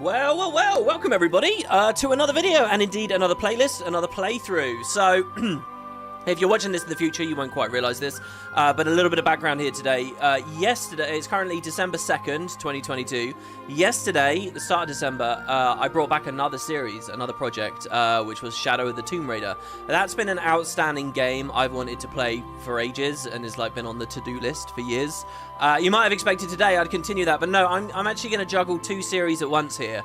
Well, welcome everybody to another video, and indeed another playlist, another playthrough. So, if you're watching this in the future, you won't quite realise this, but a little bit of background here today. Yesterday, it's currently December 2nd, 2022. Yesterday, the start of December, I brought back another series, another project, which was Shadow of the Tomb Raider. That's been an outstanding game I've wanted to play for ages, and has been on the to-do list for years. You might have expected today I'd continue that, but no, I'm actually going to juggle two series at once here.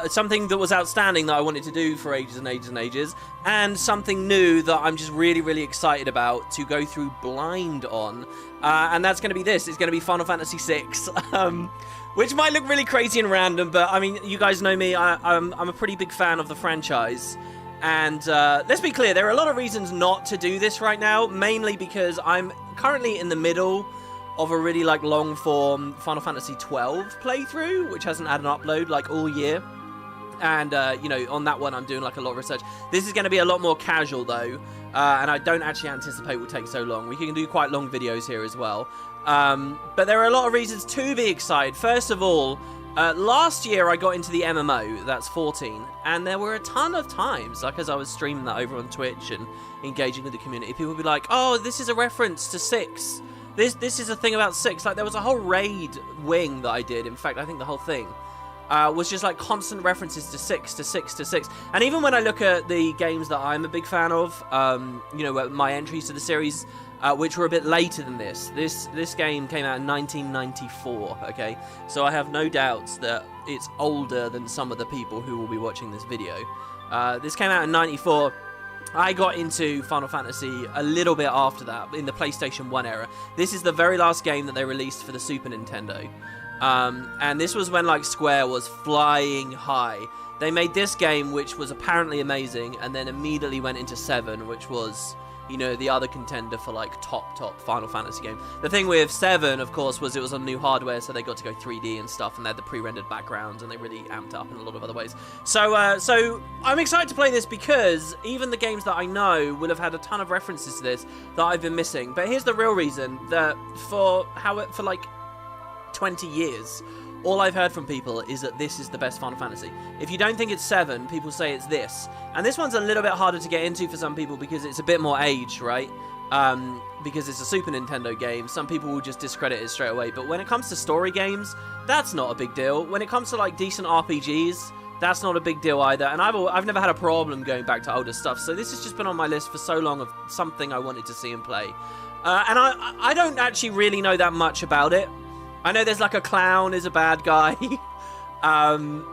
Something that was outstanding that I wanted to do for ages and ages and ages, and something new that I'm just really excited about to go through blind on. And that's going to be this. It's going to be Final Fantasy VI. Which might look really crazy and random, but I mean, you guys know me, I'm a pretty big fan of the franchise. And let's be clear, there are a lot of reasons not to do this right now, mainly because I'm currently in the middle of a really long form Final Fantasy XII playthrough, which hasn't had an upload all year. And you know, on that one I'm doing a lot of research. This is going to be a lot more casual though, and I don't actually anticipate will take so long. We can do quite long videos here as well. But there are a lot of reasons to be excited. First of all, last year I got into the MMO, that's 14, and there were a ton of times, as I was streaming that over on Twitch and engaging with the community, people would be like, oh, this is a reference to 6. This is a thing about 6. There was a whole raid wing that I did. In fact, I think the whole thing was just constant references to 6, to 6, to 6. And even when I look at the games that I'm a big fan of, you know, my entries to the series, which were a bit later than this. This game came out in 1994, okay? So I have no doubts that it's older than some of the people who will be watching this video. This came out in 94. I got into Final Fantasy a little bit after that, in the PlayStation 1 era. This is the very last game that they released for the Super Nintendo. And this was when Square was flying high. They made this game, which was apparently amazing, and then immediately went into 7, which was, you know, the other contender for top Final Fantasy game. The thing with 7, of course, was it was on new hardware, so they got to go 3D and stuff, and they had the pre-rendered backgrounds, and they really amped up in a lot of other ways. So, so I'm excited to play this because even the games that I know will have had a ton of references to this that I've been missing. But here's the real reason, that for 20 years, all I've heard from people is that this is the best Final Fantasy. If you don't think it's 7, people say it's this. And this one's a little bit harder to get into for some people because it's a bit more aged, right? Because it's a Super Nintendo game. Some people will just discredit it straight away. But when it comes to story games, that's not a big deal. When it comes to decent RPGs, that's not a big deal either. And I've never had a problem going back to older stuff. So this has just been on my list for so long of something I wanted to see and play. And I don't actually really know that much about it. I know there's a clown is a bad guy. And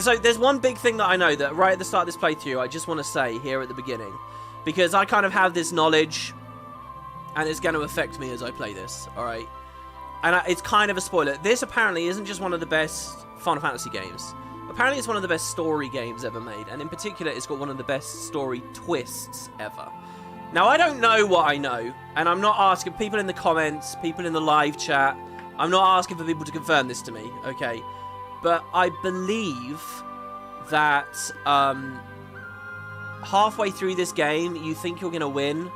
so there's one big thing that I know that right at the start of this playthrough, I just want to say here at the beginning. Because I kind of have this knowledge, and it's going to affect me as I play this, alright? And it's kind of a spoiler. This apparently isn't just one of the best Final Fantasy games. Apparently it's one of the best story games ever made. And in particular, it's got one of the best story twists ever. Now, I don't know what I know. And I'm not asking people in the comments, people in the live chat, I'm not asking for people to confirm this to me, okay? But I believe that halfway through this game, you think you're going to win,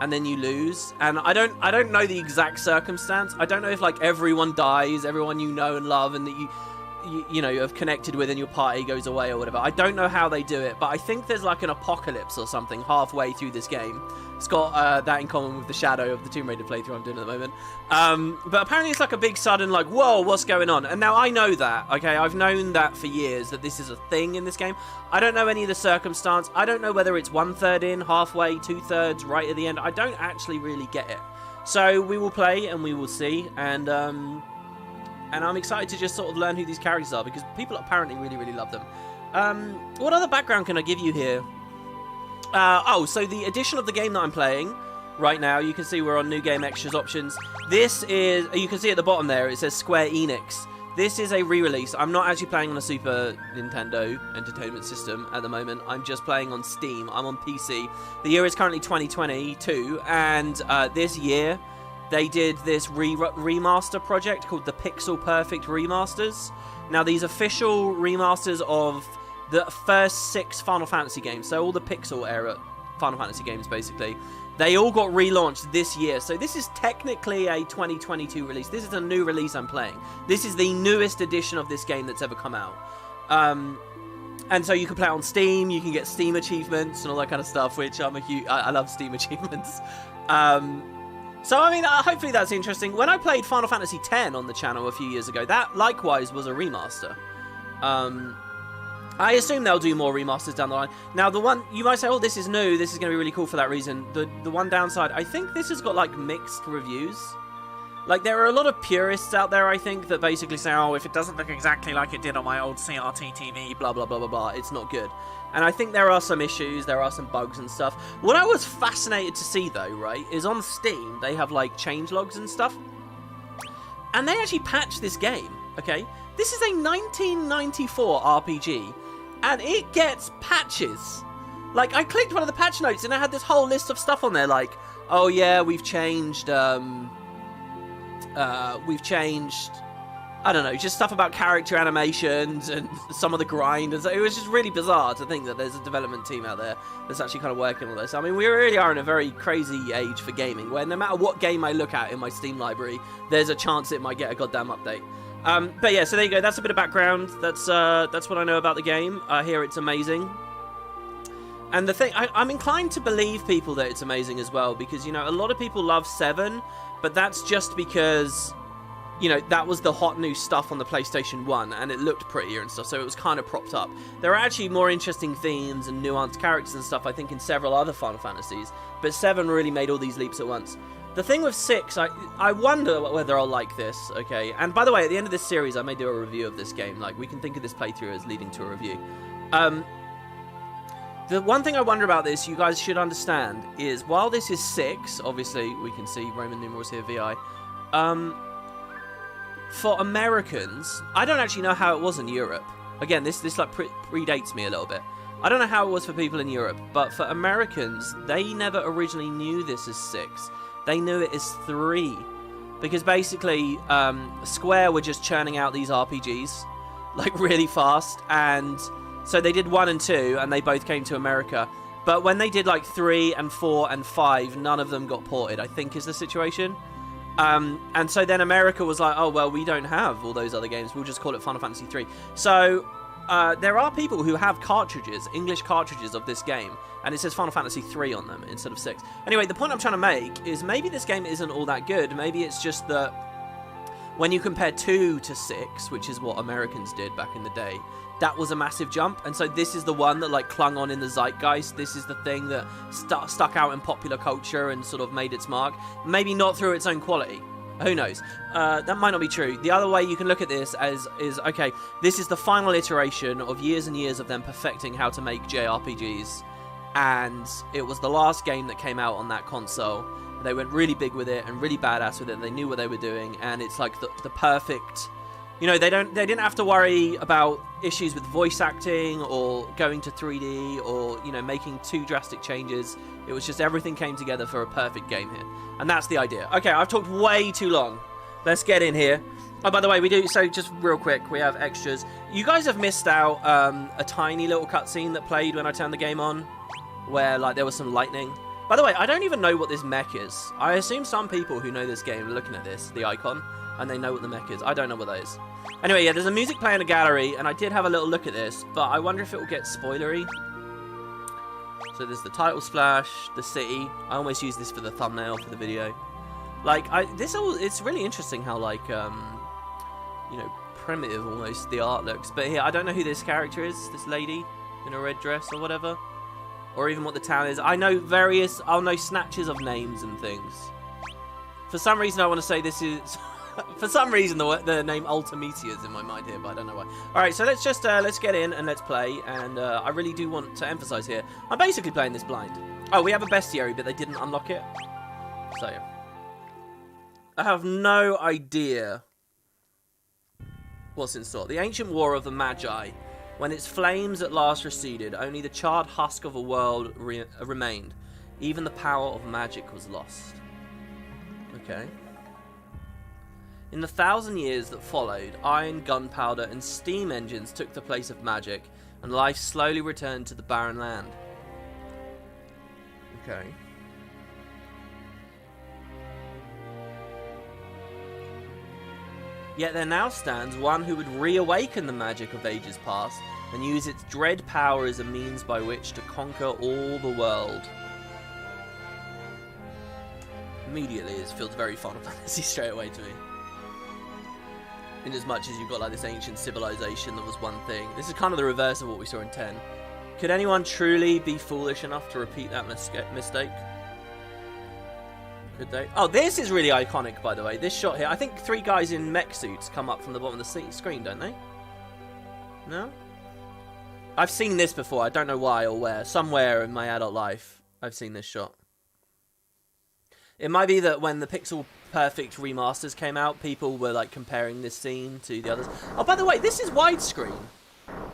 and then you lose. And I don't know the exact circumstance. I don't know if everyone dies, everyone you know and love, and that you know have connected with in your party goes away or whatever. I don't know how they do it, but I think there's an apocalypse or something halfway through this game. It's got that in common with the Shadow of the Tomb Raider playthrough I'm doing at the moment. But apparently it's a big sudden whoa, what's going on? And now I know that, okay? I've known that for years, that this is a thing in this game. I don't know any of the circumstance. I don't know whether it's 1/3 in, halfway, 2/3, right at the end. I don't actually really get it. So we will play and we will see. And I'm excited to just sort of learn who these characters are, because people apparently really love them. What other background can I give you here? So the edition of the game that I'm playing right now, you can see we're on New Game Extras options. This is, you can see at the bottom there, it says Square Enix. This is a re-release. I'm not actually playing on a Super Nintendo Entertainment System at the moment. I'm just playing on Steam. I'm on PC. The year is currently 2022, and this year they did this remaster project called the Pixel Perfect Remasters. Now, these official remasters of the first 6 Final Fantasy games, so all the Pixel era Final Fantasy games, basically. They all got relaunched this year, so this is technically a 2022 release. This is a new release I'm playing. This is the newest edition of this game that's ever come out. And so you can play it on Steam, you can get Steam achievements and all that kind of stuff, which I love Steam achievements. So, I mean, hopefully that's interesting. When I played Final Fantasy X on the channel a few years ago, that likewise was a remaster. I assume they'll do more remasters down the line. Now, the one, you might say, oh, this is new, this is going to be really cool for that reason. The one downside, I think this has got, like, mixed reviews. Like, there are a lot of purists out there, I think, that basically say, oh, if it doesn't look exactly like it did on my old CRT TV, blah, blah, blah, blah, blah, it's not good. And I think there are some issues, there are some bugs and stuff. What I was fascinated to see, though, right, is on Steam, they have, like, changelogs and stuff. And they actually patched this game, okay? This is a 1994 RPG. And it gets patches. Like, I clicked one of the patch notes and I had this whole list of stuff on there, like, oh yeah, we've changed, I don't know, just stuff about character animations and some of the grind. And so it was just really bizarre to think that there's a development team out there that's actually kind of working on this. I mean, we really are in a very crazy age for gaming, where no matter what game I look at in my Steam library, there's a chance it might get a goddamn update. But yeah, so there you go. That's a bit of background. That's what I know about the game. I hear it's amazing. And the thing, I'm inclined to believe people that it's amazing as well, because, you know, a lot of people love 7, but that's just because, you know, that was the hot new stuff on the PlayStation 1, and it looked prettier and stuff, so it was kind of propped up. There are actually more interesting themes and nuanced characters and stuff, I think, in several other Final Fantasies, but 7 really made all these leaps at once. The thing with 6, I wonder whether I'll like this, okay? And by the way, at the end of this series, I may do a review of this game. Like, we can think of this playthrough as leading to a review. The one thing I wonder about this, you guys should understand, is while this is 6, obviously, we can see Roman numerals here, VI. For Americans, I don't actually know how it was in Europe. Again, this like predates me a little bit. I don't know how it was for people in Europe, but for Americans, they never originally knew this as 6. They knew it as 3, because basically Square were just churning out these RPGs like really fast, and so they did 1 and 2, and they both came to America. But when they did like 3 and 4 and 5, none of them got ported, I think is the situation. And so then America was like, oh well, we don't have all those other games, we'll just call it Final Fantasy 3. So there are people who have cartridges, English cartridges of this game, and it says Final Fantasy 3 on them instead of 6. Anyway, the point I'm trying to make is maybe this game isn't all that good. Maybe it's just that when you compare 2 to 6, which is what Americans did back in the day, that was a massive jump. And so this is the one that like clung on in the zeitgeist. This is the thing that stuck out in popular culture and sort of made its mark. Maybe not through its own quality. Who knows? That might not be true. The other way you can look at this is, okay, this is the final iteration of years and years of them perfecting how to make JRPGs. And it was the last game that came out on that console. They went really big with it and really badass with it. They knew what they were doing, and it's like the perfect... You know, they didn't have to worry about issues with voice acting or going to 3D or, you know, making too drastic changes. It was just everything came together for a perfect game here. And that's the idea. Okay, I've talked way too long. Let's get in here. Oh, by the way, we do, so just real quick, we have extras. You guys have missed out a tiny little cutscene that played when I turned the game on, where, like, there was some lightning. By the way, I don't even know what this mech is. I assume some people who know this game are looking at this, the icon, and they know what the mech is. I don't know what that is. Anyway, yeah, there's a music player in a gallery, and I did have a little look at this, but I wonder if it will get spoilery. So there's the title splash, the city. I almost use this for the thumbnail for the video. Like, it's really interesting how, like, you know, primitive almost the art looks. But here, I don't know who this character is, this lady in a red dress or whatever. Or even what the town is. I'll know snatches of names and things. For some reason, I want to say this is... For some reason, the name Ultimecia is in my mind here, but I don't know why. Alright, so let's just, let's get in and let's play. And I really do want to emphasize here, I'm basically playing this blind. Oh, we have a bestiary, but they didn't unlock it. So, yeah. I have no idea what's in store. The ancient war of the Magi. When its flames at last receded, only the charred husk of a world remained. Even the power of magic was lost. Okay. In the 1,000 years that followed, iron, gunpowder, and steam engines took the place of magic, and life slowly returned to the barren land. Okay. Yet there now stands one who would reawaken the magic of ages past and use its dread power as a means by which to conquer all the world. Immediately, it feels very Final Fantasy straight away to me. In as much as you've got like this ancient civilization that was one thing. This is kind of the reverse of what we saw in 10. Could anyone truly be foolish enough to repeat that mistake? Could they? Oh, this is really iconic, by the way. This shot here. I think 3 guys in mech suits come up from the bottom of the screen, don't they? No? I've seen this before. I don't know why or where. Somewhere in my adult life, I've seen this shot. It might be that when the Pixel Perfect remasters came out, people were like comparing this scene to the others. Oh, by the way, this is widescreen.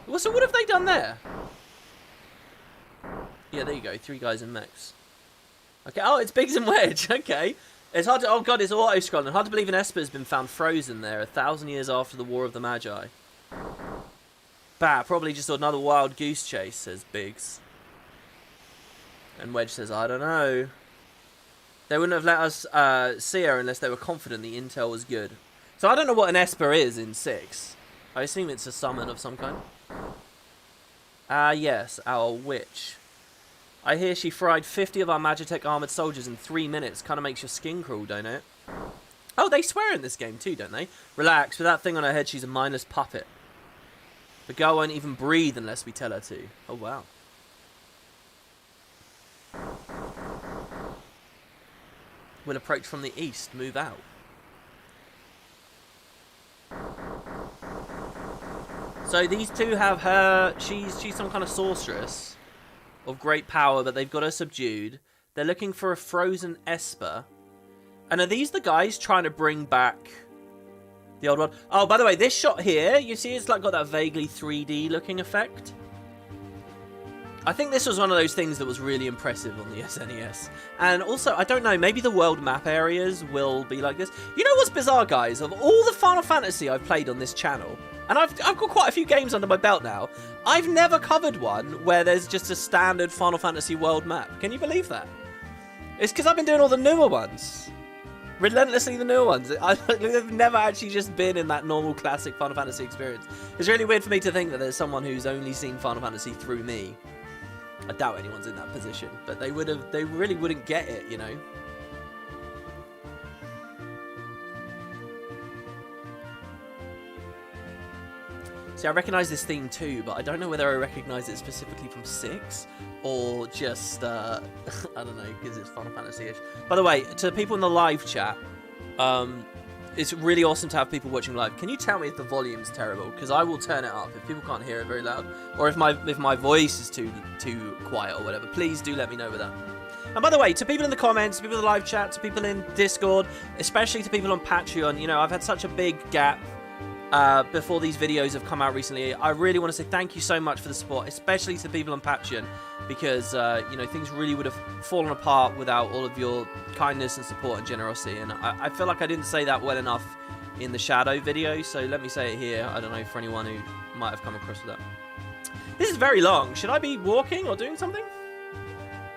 Well, so what have they done there? Yeah, there you go. 3 guys in mechs. Okay. Oh, it's Biggs and Wedge. Okay. It's hard to... Oh, God, it's auto-scrolling. Hard to believe an esper has been found frozen there 1,000 years after the War of the Magi. Bah, probably just another wild goose chase, says Biggs. And Wedge says, I don't know. They wouldn't have let us see her unless they were confident the intel was good. So I don't know what an esper is in 6. I assume it's a summon of some kind. Yes, our witch. I hear she fried 50 of our Magitech armoured soldiers in 3 minutes. Kind of makes your skin crawl, don't it? Oh, they swear in this game too, don't they? Relax, with that thing on her head, she's a mindless puppet. The girl won't even breathe unless we tell her to. Oh, wow. Will approach from the east, move out. So these two have her, she's some kind of sorceress of great power, but they've got her subdued. They're looking for a frozen esper. And are these the guys trying to bring back the old one? Oh, by the way, this shot here, you see it's like got that vaguely 3D looking effect. I think this was one of those things that was really impressive on the SNES. And also, I don't know, maybe the world map areas will be like this. You know what's bizarre, guys? Of all the Final Fantasy I've played on this channel, and I've got quite a few games under my belt now, I've never covered one where there's just a standard Final Fantasy world map. Can you believe that? It's because I've been doing all the newer ones. Relentlessly the newer ones. I've never actually just been in that normal classic Final Fantasy experience. It's really weird for me to think that there's someone who's only seen Final Fantasy through me. I doubt anyone's in that position, but they really wouldn't get it, you know. See, I recognise this theme too, but I don't know whether I recognise it specifically from 6 or just, I don't know, because it's Final Fantasy-ish. By the way, to people in the live chat, it's really awesome to have people watching live. Can you tell me if the volume's terrible? Because I will turn it up if people can't hear it very loud, or if my voice is too quiet or whatever. Please do let me know with that. And by the way, to people in the comments, people in the live chat, to people in Discord, especially to people on Patreon, you know, I've had such a big gap before these videos have come out recently. I really want to say thank you so much for the support, especially to the people on Patreon, because you know, things really would have fallen apart without all of your kindness and support and generosity. And I feel like I didn't say that well enough in the Shadow video, so let me say it here. I don't know, for anyone who might have come across with that. This is very long. Should I be walking or doing something?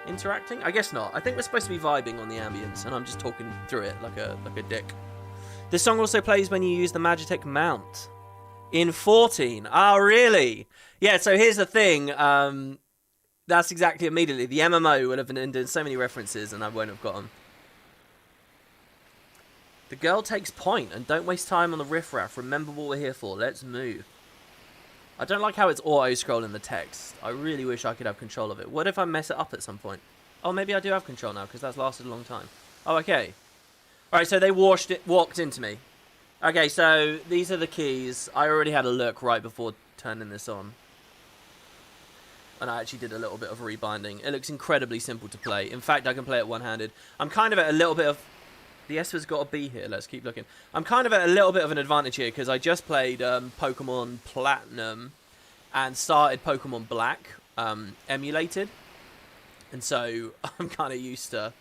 Interacting? I guess not. I think we're supposed to be vibing on the ambience, and I'm just talking through it like a dick. This song also plays when you use the Magitech mount. In 14. Oh, really? Yeah, so here's the thing. That's exactly immediately. The MMO would have been doing so many references, and I won't have got them. The girl takes point, and don't waste time on the riffraff. Remember what we're here for. Let's move. I don't like how it's auto-scrolling the text. I really wish I could have control of it. What if I mess it up at some point? Oh, maybe I do have control now, because that's lasted a long time. Oh, okay. Alright, so they walked into me. Okay, so these are the keys. I already had a look right before turning this on. And I actually did a little bit of rebinding. It looks incredibly simple to play. In fact, I can play it one-handed. I'm kind of at a little bit of... The Esper's got a B here. Let's keep looking. I'm kind of at a little bit of an advantage here, because I just played Pokemon Platinum and started Pokemon Black, emulated. And so I'm kind of used to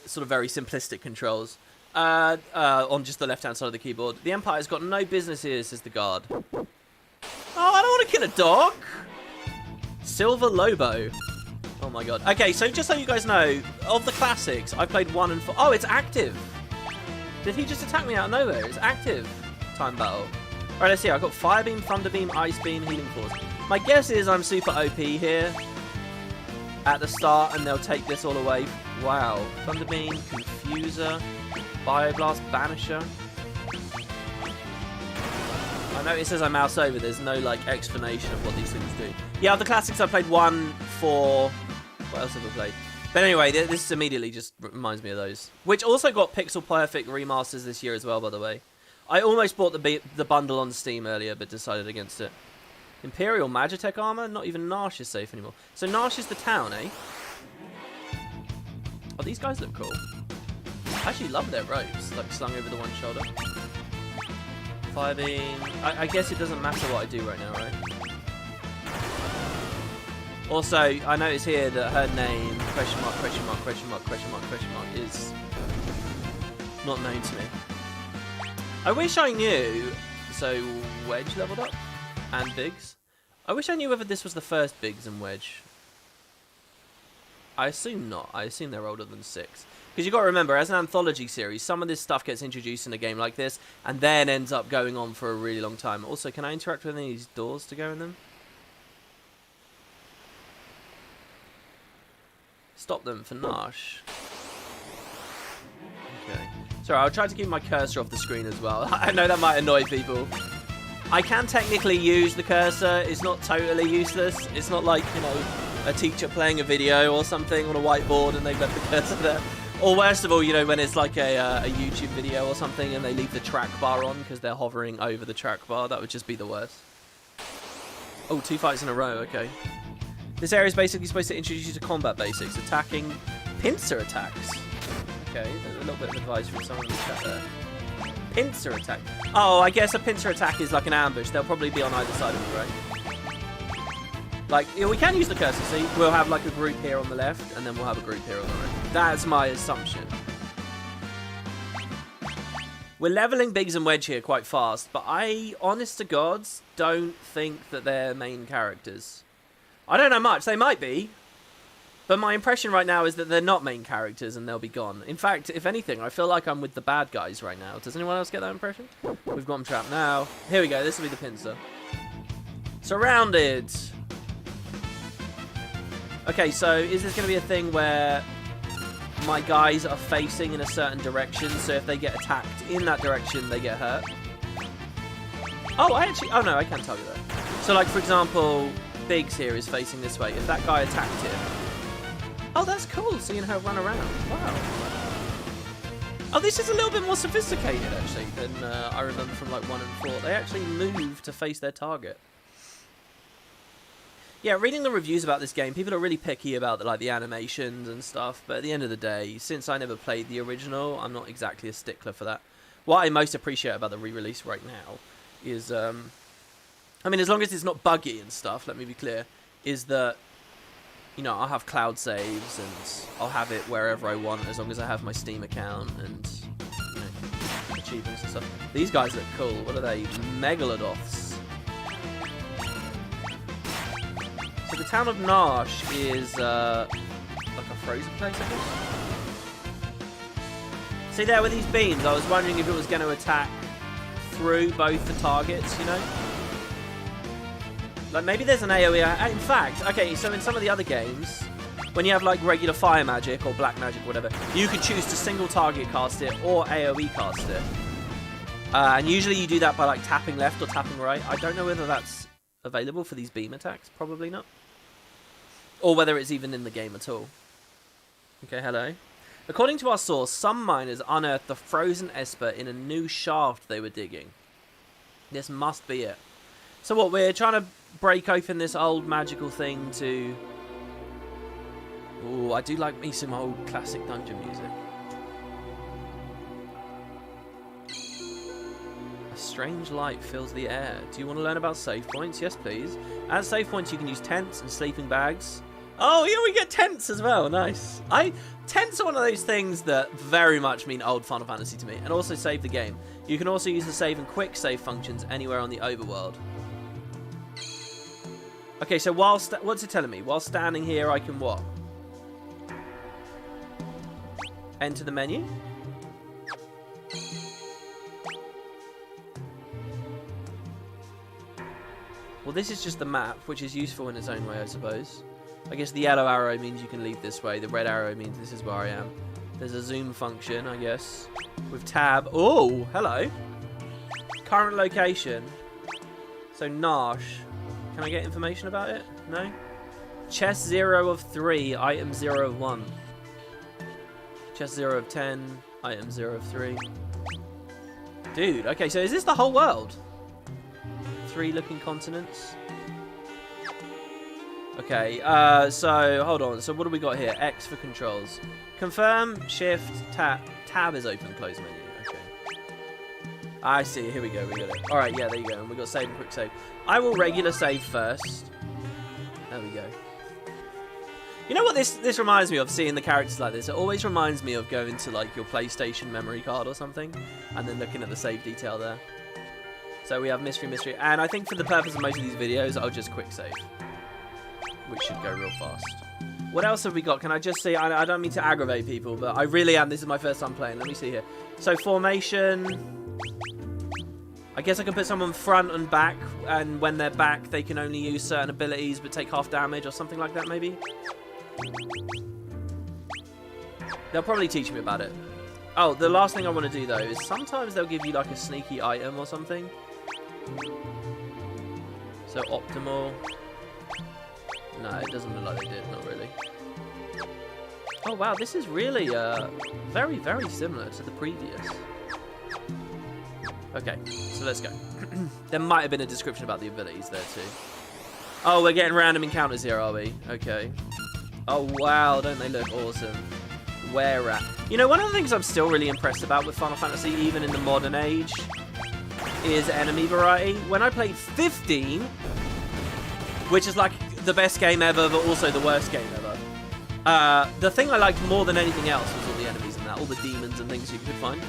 sort of very simplistic controls on just the left-hand side of the keyboard. The Empire's got no business here, says the guard. Oh, I don't want to kill a dog. Silver Lobo. Oh my god. Okay, so just so you guys know, of the classics, I played 1 and 4. Oh, it's active. Did he just attack me out of nowhere? It's active. Time battle. Alright, let's see. I've got Fire Beam, Thunder Beam, Ice Beam, Healing Force. My guess is I'm super OP here at the start, and they'll take this all away. Wow. Thunder Beam, Confuser, Bioblast, Banisher. I know it says I mouse over. There's no, like, explanation of what these things do. Yeah, of the classics, I played 1, 4... What else have I played? But anyway, this immediately just reminds me of those. Which also got Pixel Perfect remasters this year as well, by the way. I almost bought the bundle on Steam earlier, but decided against it. Imperial Magitech armor? Not even Nash is safe anymore. So Nash is the town, eh? Oh, these guys look cool. I actually love their robes, like slung over the one shoulder. Fire Beam. I guess it doesn't matter what I do right now, right? Also, I notice here that her name, question mark, question mark, question mark, question mark, question mark, is not known to me. I wish I knew. So, Wedge leveled up. And Biggs. I wish I knew whether this was the first Biggs and Wedge. I assume not. I assume they're older than 6. Because you've got to remember, as an anthology series, some of this stuff gets introduced in a game like this, and then ends up going on for a really long time. Also, can I interact with any of these doors to go in them? Stop them for Nash. Okay. Sorry, I'll try to keep my cursor off the screen as well. I know that might annoy people. I can technically use the cursor. It's not totally useless. It's not like, you know, a teacher playing a video or something on a whiteboard and they've left the cursor there. Or worst of all, you know, when it's like a YouTube video or something and they leave the track bar on because they're hovering over the track bar. That would just be the worst. Oh, 2 fights in a row. Okay. This area is basically supposed to introduce you to combat basics. Attacking pincer attacks. Okay, a little bit of advice from someone in the chat there. Pincer attack. Oh, I guess a pincer attack is like an ambush. They'll probably be on either side of me, right? Like, yeah, we can use the cursor, see? We'll have like a group here on the left, and then we'll have a group here on the right. That's my assumption. We're leveling Biggs and Wedge here quite fast, but I, honest to gods, don't think that they're main characters. I don't know much. They might be. But my impression right now is that they're not main characters and they'll be gone. In fact, if anything, I feel like I'm with the bad guys right now. Does anyone else get that impression? We've got them trapped now. Here we go. This will be the pincer. Surrounded. Okay, so is this going to be a thing where my guys are facing in a certain direction, so if they get attacked in that direction, they get hurt? Oh, oh no, I can't tell you that. So like, for example, Biggs here is facing this way. If that guy attacked him... Oh, that's cool, seeing her run around. Wow. Oh, this is a little bit more sophisticated, actually, than I remember from, like, 1 and 4. They actually move to face their target. Yeah, reading the reviews about this game, people are really picky about, the animations and stuff, but at the end of the day, since I never played the original, I'm not exactly a stickler for that. What I most appreciate about the re-release right now is, I mean, as long as it's not buggy and stuff, let me be clear, is that, you know, I'll have cloud saves and I'll have it wherever I want as long as I have my Steam account and, you know, achievements and stuff. These guys look cool. What are they? Megalodoths. So the town of Nash is like a frozen place, I guess. See there with these beams, I was wondering if it was going to attack through both the targets, you know? Like, maybe there's an AoE... In fact, okay, so in some of the other games, when you have, like, regular fire magic or black magic or whatever, you can choose to single target cast it or AoE cast it. And usually you do that by, like, tapping left or tapping right. I don't know whether that's available for these beam attacks. Probably not. Or whether it's even in the game at all. Okay, hello. According to our source, some miners unearthed the frozen esper in a new shaft they were digging. This must be it. So what, we're trying to break open this old magical thing to... Ooh, I do like me some old classic dungeon music. A strange light fills the air. Do you want to learn about save points? Yes, please. At save points, you can use tents and sleeping bags. Oh, yeah, we get tents as well. Nice. Tents are one of those things that very much mean old Final Fantasy to me. And also save the game. You can also use the save and quick save functions anywhere on the overworld. Okay, so what's it telling me? While standing here, I can what? Enter the menu. Well, this is just the map, which is useful in its own way, I suppose. I guess the yellow arrow means you can leave this way. The red arrow means this is where I am. There's a zoom function, I guess, with tab. Oh, hello. Current location. So, Nash. Can I get information about it? No? Chest 0 of 3, item 0 of 1. Chest 0 of 10, item 0 of 3. Dude, okay, so is this the whole world? 3 looking continents. Okay, so hold on. So what do we got here? X for controls. Confirm, shift, tab. Tab is open, close menu. Okay. I see. Here we go. We got it. All right, yeah, there you go. And we got save and quick save. I will regular save first. There we go. You know what this reminds me of, seeing the characters like this? It always reminds me of going to like your PlayStation memory card or something, and then looking at the save detail there. So we have mystery, and I think for the purpose of most of these videos, I'll just quick save, which should go real fast. What else have we got? Can I just see? I don't mean to aggravate people, but I really am. This is my first time playing. Let me see here. So formation. I guess I can put someone front and back, and when they're back, they can only use certain abilities, but take half damage or something like that, maybe? They'll probably teach me about it. Oh, the last thing I want to do, though, is sometimes they'll give you, like, a sneaky item or something. So, optimal. No, it doesn't look like they did, not really. Oh, wow, this is really very, very similar to the previous. Okay, so let's go. There might have been a description about the abilities there, too. Oh, we're getting random encounters here, are we? Okay. Oh, wow, don't they look awesome? Where at? You know, one of the things I'm still really impressed about with Final Fantasy, even in the modern age, is enemy variety. When I played 15, which is like the best game ever, but also the worst game ever, the thing I liked more than anything else was all the enemies in that, all the demons and things you could find.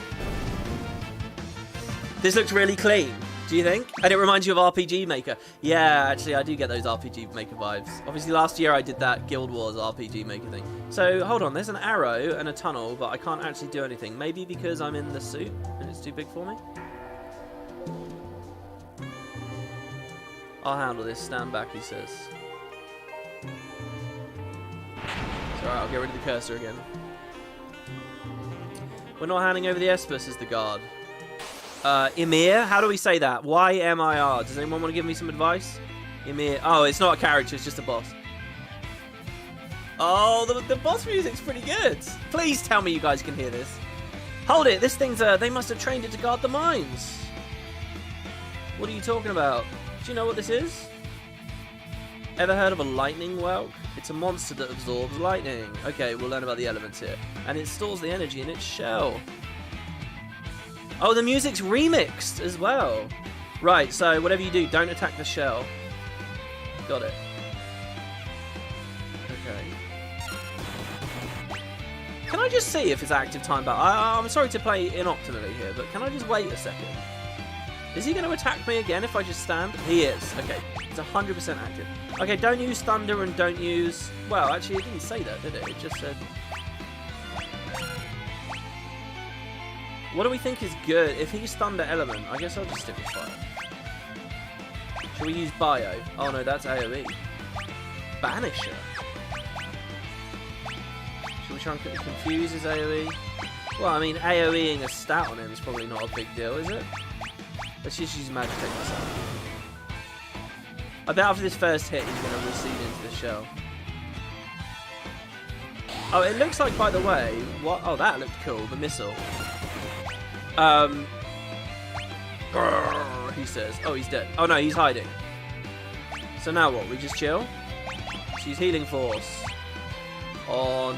This looks really clean, do you think? And it reminds you of RPG Maker. Yeah, actually, I do get those RPG Maker vibes. Obviously, last year I did that Guild Wars RPG Maker thing. So, hold on, there's an arrow and a tunnel, but I can't actually do anything. Maybe because I'm in the suit and it's too big for me? I'll handle this. Stand back, he says. It's alright, I'll get rid of the cursor again. We're not handing over the esper, says the guard. Ymir? How do we say that? Y-M-I-R. Does anyone want to give me some advice? Ymir. Oh, it's not a character, it's just a boss. Oh, the boss music's pretty good. Please tell me you guys can hear this. Hold it, this thing's they must have trained it to guard the mines. What are you talking about? Do you know what this is? Ever heard of a lightning whelk? It's a monster that absorbs lightning. Okay, we'll learn about the elements here. And it stores the energy in its shell. Oh, the music's remixed as well. Right, so whatever you do, don't attack the shell. Got it. Okay. Can I just see if it's active time battle? I'm sorry to play inoptimally here, but can I just wait a second? Is he going to attack me again if I just stand? He is. Okay, it's 100% active. Okay, don't use thunder and don't use... Well, actually, it didn't say that, did it? It just said... What do we think is good? If he's thunder element, I guess I'll just stick with fire. Should we use bio? Oh no, that's AoE. Banisher. Should we try and confuse his AoE? Well, I mean, AoEing a stat on him is probably not a big deal, is it? Let's just use magic myself. I bet after this first hit, he's going to recede into the shell. Oh, it looks like, by the way, what? Oh, that looked cool. The missile. He says. Oh, he's dead. Oh no, he's hiding. So now what? We just chill? She's healing force. On...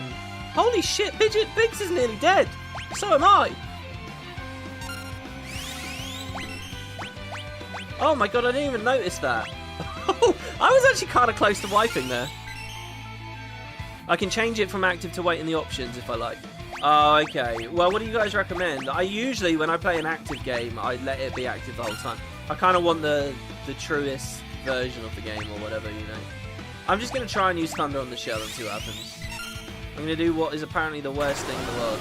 Holy shit, Biggs is nearly dead. So am I. Oh my god, I didn't even notice that. I was actually kind of close to wiping there. I can change it from active to wait in the options if I like. Oh, okay. Well, what do you guys recommend? I usually, when I play an active game, I let it be active the whole time. I kind of want the truest version of the game or whatever, you know. I'm just going to try and use thunder on the shell and see what happens. I'm going to do what is apparently the worst thing in the world.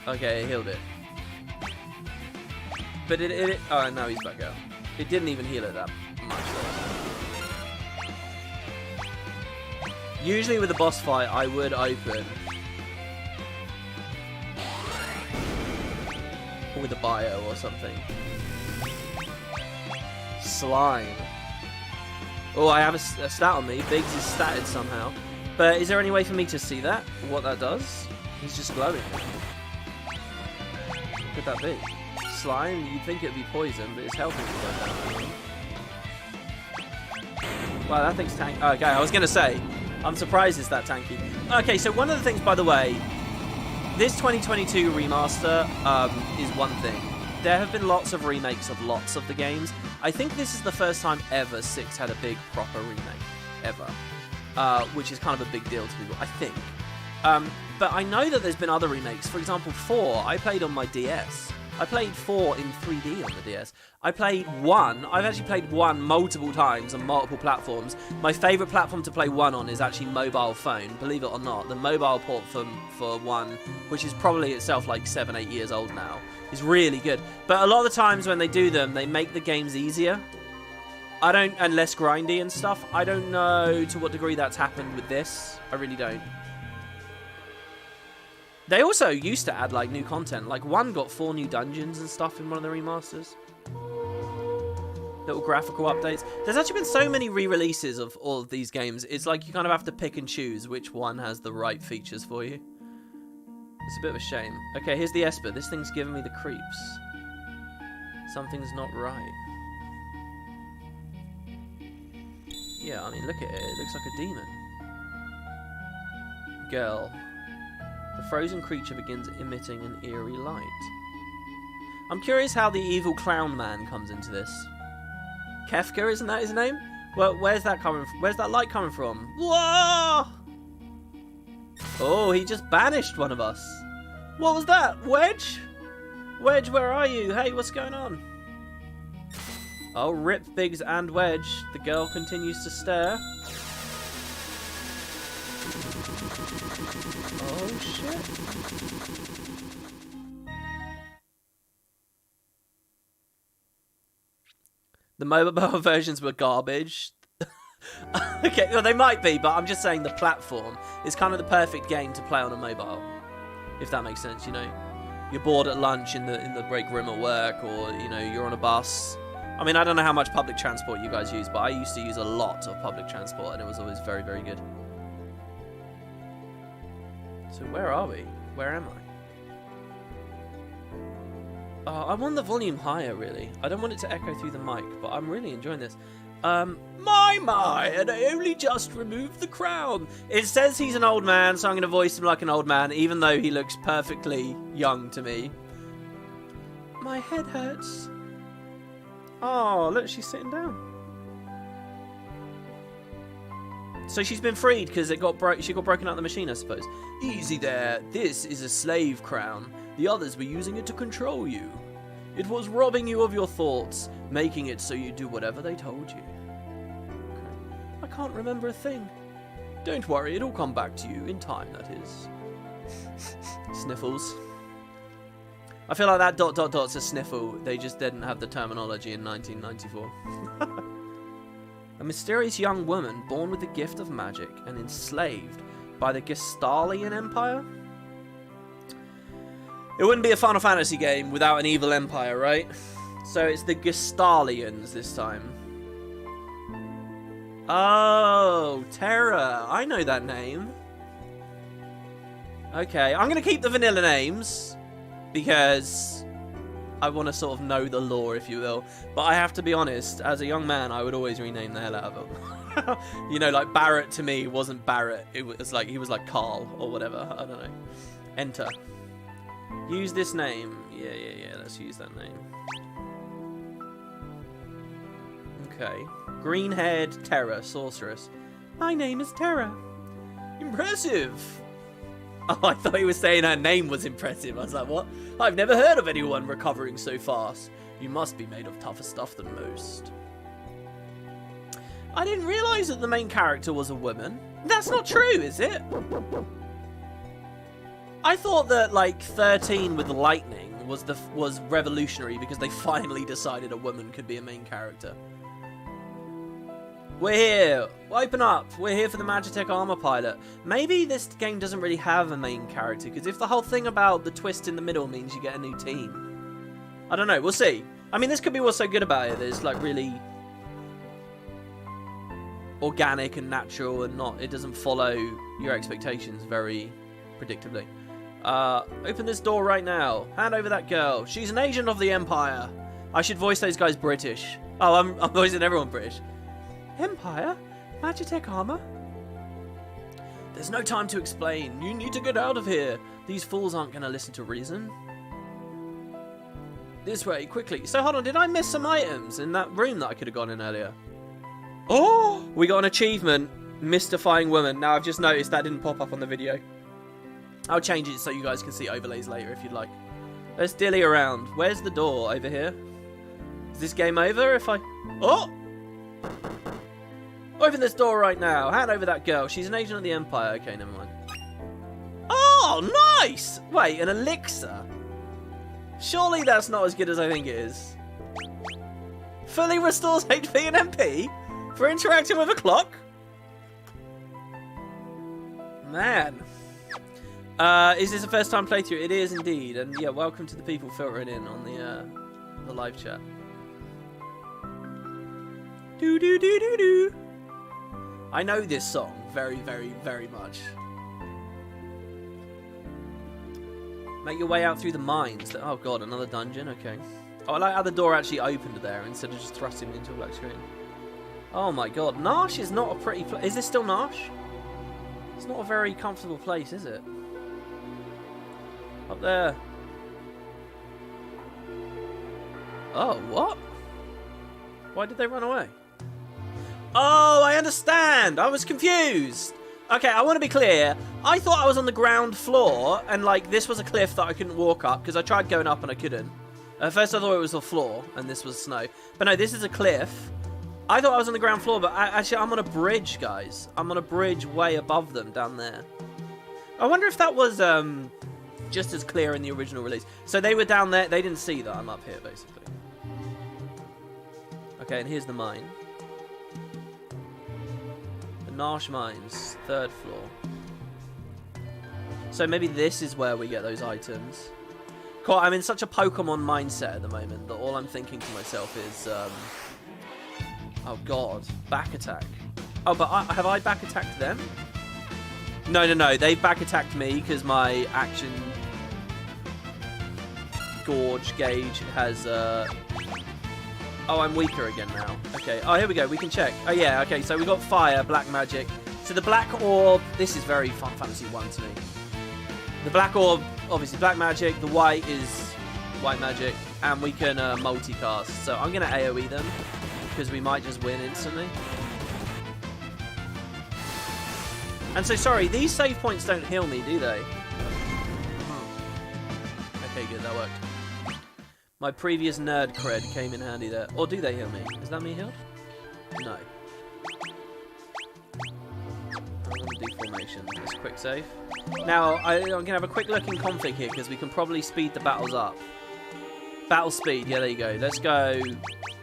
Okay, it healed it. But it oh, now he's back out. It didn't even heal it that much. Usually with a boss fight, I would open with a bio or something. Slime. Oh, I have a stat on me. Biggs is statted somehow. But is there any way for me to see that? What that does? He's just glowing. What could that be? Slime? You'd think it would be poison, but it's helping me go down. Wow, that thing's tanky. Okay, I was going to say, I'm surprised it's that tanky. Okay, so one of the things, by the way, this 2022 remaster is one thing. There have been lots of remakes of lots of the games. I think this is the first time ever 6 had a big proper remake. Ever. Which is kind of a big deal to people, I think. But I know that there's been other remakes. For example, 4, I played on my DS. I played 4 in 3D on the DS. I played 1. I've actually played 1 multiple times on multiple platforms. My favourite platform to play 1 on is actually mobile phone, believe it or not. The mobile port for 1, which is probably itself like 7-8 years old now, is really good. But a lot of the times when they do them, they make the games easier. And less grindy and stuff. I don't know to what degree that's happened with this. I really don't. They also used to add like new content. Like 1 got 4 new dungeons and stuff in one of the remasters. Little graphical updates. There's actually been so many re-releases of all of these games. It's like you kind of have to pick and choose which one has the right features for you. It's a bit of a shame. Okay, here's the Esper. This thing's giving me the creeps. Something's not right. Yeah, I mean, look at it. It looks like a demon. Girl. The frozen creature begins emitting an eerie light. I'm curious how the evil clown man comes into this. Kefka, isn't that his name? Well, where's that coming from? Where's that light coming from? Whoa! Oh, he just banished one of us. What was that? Wedge? Wedge, where are you? Hey, what's going on? Oh, rip Biggs and Wedge. The girl continues to stare. Oh, shit. The mobile versions were garbage. Okay, well, they might be, but I'm just saying the platform is kind of the perfect game to play on a mobile. If that makes sense, you know. You're bored at lunch in the break room at work, or, you know, you're on a bus. I mean, I don't know how much public transport you guys use, but I used to use a lot of public transport, and it was always very, very good. So where are we? Where am I? I want the volume higher, really. I don't want it to echo through the mic, but I'm really enjoying this. My, and I only just removed the crown. It says he's an old man, so I'm going to voice him like an old man, even though he looks perfectly young to me. My head hurts. Oh, look, she's sitting down. So she's been freed because she got broken out of the machine, I suppose. Easy there. This is a slave crown. The others were using it to control you. It was robbing you of your thoughts, making it so you do whatever they told you. Okay. I can't remember a thing. Don't worry, it'll come back to you in time, that is. Sniffles. I feel like that ... a sniffle. They just didn't have the terminology in 1994. A mysterious young woman born with the gift of magic and enslaved by the Gestalian Empire? It wouldn't be a Final Fantasy game without an evil empire, right? So it's the Gestalians this time. Oh, Terra. I know that name. Okay, I'm going to keep the vanilla names because I want to sort of know the lore, if you will. But I have to be honest, as a young man, I would always rename the hell out of them. You know, like Barrett to me wasn't Barrett. It was like, he was like Carl or whatever. I don't know. Enter. Use this name. Yeah. Let's use that name. Okay. Green-haired Terra, sorceress. My name is Terra. Impressive. Oh, I thought he was saying her name was impressive. I was like, what? I've never heard of anyone recovering so fast. You must be made of tougher stuff than most. I didn't realise that the main character was a woman. That's not true, is it? I thought that like 13 with the lightning was revolutionary because they finally decided a woman could be a main character. We're here. Open up. We're here for the Magitech Armor Pilot. Maybe this game doesn't really have a main character, because if the whole thing about the twist in the middle means you get a new team. I don't know. We'll see. I mean, this could be what's so good about it. It's like really organic and natural, and it doesn't follow your expectations very predictably. Open this door right now. Hand over that girl. She's an agent of the Empire. I should voice those guys British. Oh, I'm voicing everyone British. Empire? Magitech armor? There's no time to explain. You need to get out of here. These fools aren't going to listen to reason. This way, quickly. So hold on, did I miss some items in that room that I could have gone in earlier? Oh! We got an achievement. Mystifying woman. Now I've just noticed that didn't pop up on the video. I'll change it so you guys can see overlays later if you'd like. Let's dilly around. Where's the door? Over here? Is this game over if I... Oh! Open this door right now. Hand over that girl. She's an agent of the Empire. Okay, never mind. Oh, nice! Wait, an elixir? Surely that's not as good as I think it is. Fully restores HP and MP for interacting with a clock? Man. Is this a first time playthrough? It is indeed. And yeah, welcome to the people filtering in on the live chat. Do do do do do. I know this song very, very, very much. Make your way out through the mines. Oh god, another dungeon? Okay. Oh, I like how the door actually opened there instead of just thrusting me into a black screen. Oh my god, Nash is not a pretty place. Is this still Nash? It's not a very comfortable place, is it? Up there. Oh, what? Why did they run away? Oh, I understand. I was confused. Okay, I want to be clear. I thought I was on the ground floor, and like this was a cliff that I couldn't walk up because I tried going up and I couldn't. At first I thought it was a floor, and this was snow. But no, this is a cliff. I thought I was on the ground floor, but actually I'm on a bridge, guys. I'm on a bridge way above them down there. I wonder if that was just as clear in the original release. So they were down there. They didn't see that I'm up here, basically. Okay, and here's the mine. Nash Mines, 3rd floor. So maybe this is where we get those items. Cool, I'm in such a Pokemon mindset at the moment that all I'm thinking to myself is, oh god, back attack. Oh, but have I back attacked them? No, they back attacked me because my action gorge gauge has, oh, I'm weaker again now. Okay. Oh, here we go. We can check. Oh, yeah. Okay. So we got fire, black magic. So the black orb. This is very Final Fantasy 1 to me. The black orb, obviously black magic. The white is white magic. And we can multicast. So I'm going to AoE them because we might just win instantly. And so, sorry, these save points don't heal me, do they? Okay, good. That worked. My previous nerd cred came in handy there. Or do they heal me? Is that me healed? No. I'm going to do formation. Let's quick save. Now, I'm going to have a quick look in config here because we can probably speed the battles up. Battle speed. Yeah, there you go. Let's go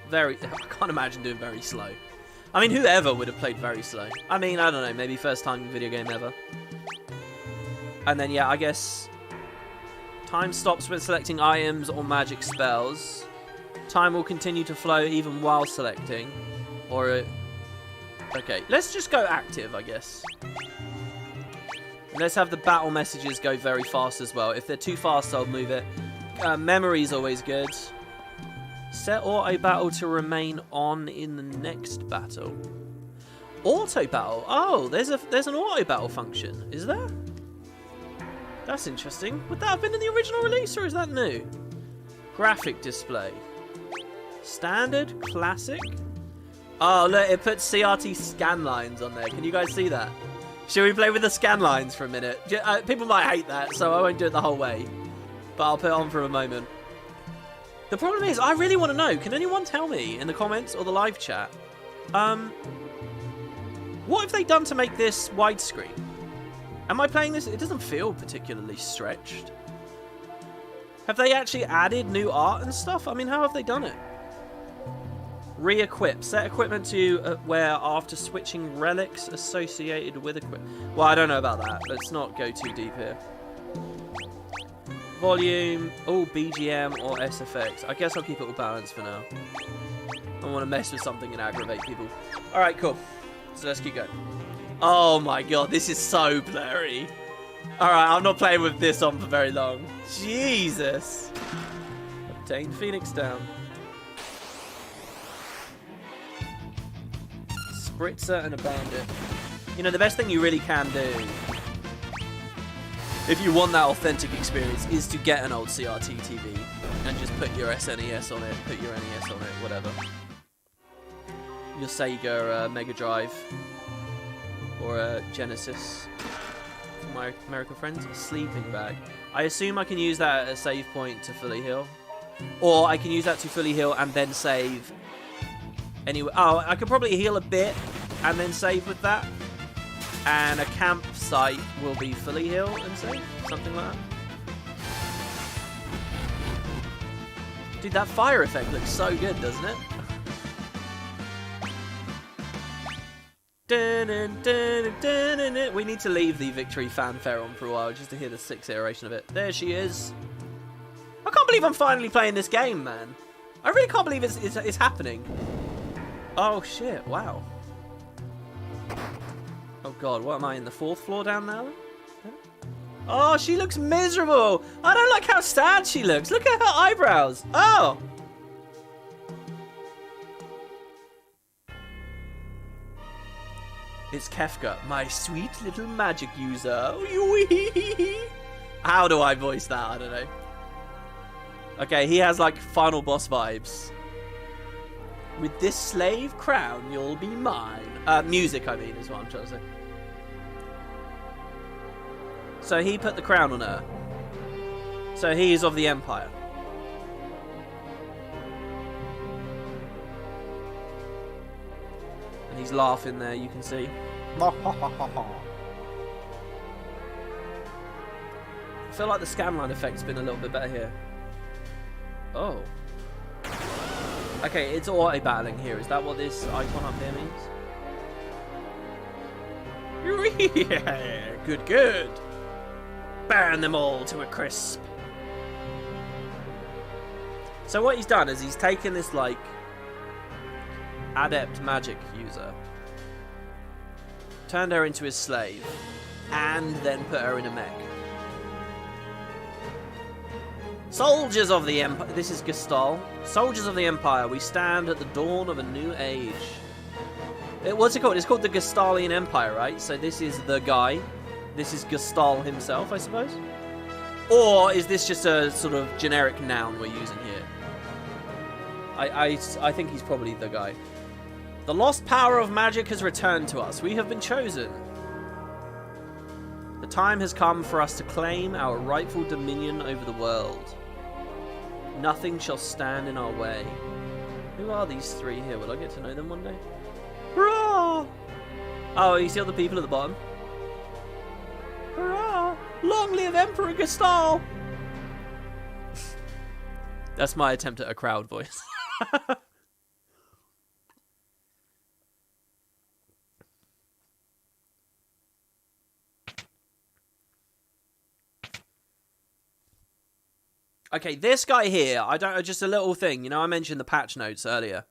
very... I can't imagine doing very slow. I mean, whoever would have played very slow? I mean, I don't know. Maybe first time video game ever. And then, yeah, I guess... Time stops when selecting items or magic spells. Time will continue to flow even while selecting. Or... Okay, let's just go active, I guess. Let's have the battle messages go very fast as well. If they're too fast, I'll move it. Memory's always good. Set auto battle to remain on in the next battle. Auto battle? Oh, there's an auto battle function. Is there? That's interesting. Would that have been in the original release, or is that new? Graphic display. Standard? Classic? Oh, look, it puts CRT scan lines on there. Can you guys see that? Should we play with the scan lines for a minute? People might hate that, so I won't do it the whole way. But I'll put it on for a moment. The problem is, I really want to know. Can anyone tell me in the comments or the live chat? What have they done to make this widescreen? Am I playing this? It doesn't feel particularly stretched. Have they actually added new art and stuff? I mean, how have they done it? Re-equip. Set equipment to wear after switching relics associated with equipment. Well, I don't know about that. Let's not go too deep here. Volume. Oh, BGM or SFX. I guess I'll keep it all balanced for now. I don't want to mess with something and aggravate people. Alright, cool. So let's keep going. Oh my god, this is so blurry. Alright, I'm not playing with this on for very long. Jesus. Obtain Phoenix down. Spritzer and a bandit. You know, the best thing you really can do, if you want that authentic experience, is to get an old CRT TV and just put your SNES on it, put your NES on it, whatever. Your Sega Mega Drive or a Genesis. For my American friends, a sleeping bag. I assume I can use that at a save point to fully heal, or I can use that to fully heal and then save. Anyway, oh, I could probably heal a bit and then save with that. And a campsite will be fully heal and save. Something like that. Dude, that fire effect looks so good, doesn't it? We need to leave the victory fanfare on for a while just to hear the 6th iteration of it. There she is. I can't believe I'm finally playing this game, man. I really can't believe it's happening. Oh shit, wow. Oh god, what am I in the 4th floor down there? Oh, she looks miserable. I don't like how sad she looks. Look at her eyebrows. Oh. It's Kefka, my sweet little magic user. How do I voice that? I don't know. Okay, he has like final boss vibes. With this slave crown, you'll be mine. Music, I mean, is what I'm trying to say. So he put the crown on her. So he is of the Empire. And he's laughing there, you can see. I feel like the scanline effect's been a little bit better here. Oh. Okay, it's auto battling here. Is that what this icon up here means? Yeah, good, good. Burn them all to a crisp. So what he's done is he's taken this, like, adept magic user, turned her into his slave, and then put her in a mech. Soldiers of the Empire. This is Gestal. Soldiers of the Empire, we stand at the dawn of a new age. What's it called? It's called the Gestalian Empire, right? So this is the guy. This is Gestal himself, I suppose? Or is this just a sort of generic noun we're using here? I think he's probably the guy. The lost power of magic has returned to us. We have been chosen. The time has come for us to claim our rightful dominion over the world. Nothing shall stand in our way. Who are these three here? Will I get to know them one day? Hurrah! Oh, you see all the people at the bottom? Hurrah! Long live Emperor Gestal! That's my attempt at a crowd voice. Okay, this guy here, just a little thing. You know, I mentioned the patch notes earlier.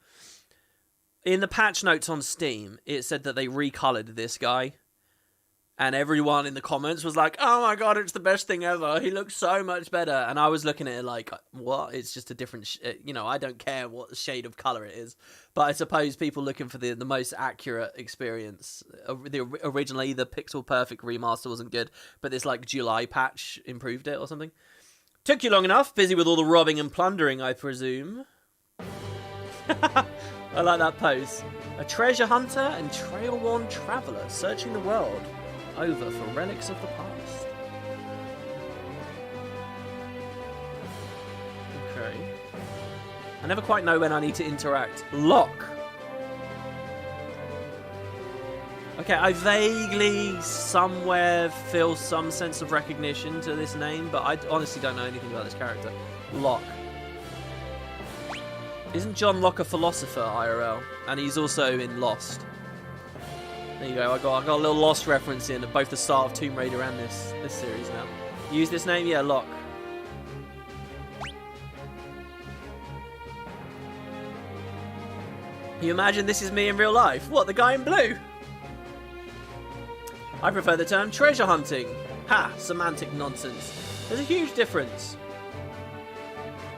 In the patch notes on Steam, it said that they recolored this guy. And everyone in the comments was like, oh my god, it's the best thing ever. He looks so much better. And I was looking at it like, what? It's just a different, you know, I don't care what shade of color it is. But I suppose people looking for the most accurate experience. Originally, the pixel perfect remaster wasn't good. But this like July patch improved it or something. Took you long enough. Busy with all the robbing and plundering, I presume. I like that pose. A treasure hunter and trail-worn traveller searching the world over for relics of the past. Okay. I never quite know when I need to interact. Lock. Okay, I vaguely, somewhere, feel some sense of recognition to this name, but I honestly don't know anything about this character. Locke. Isn't John Locke a philosopher, IRL? And he's also in Lost. There you go, I got a little Lost reference in both the start of Tomb Raider and this series now. Use this name? Yeah, Locke. You imagine this is me in real life? What, the guy in blue? I prefer the term treasure hunting. Ha, semantic nonsense. There's a huge difference.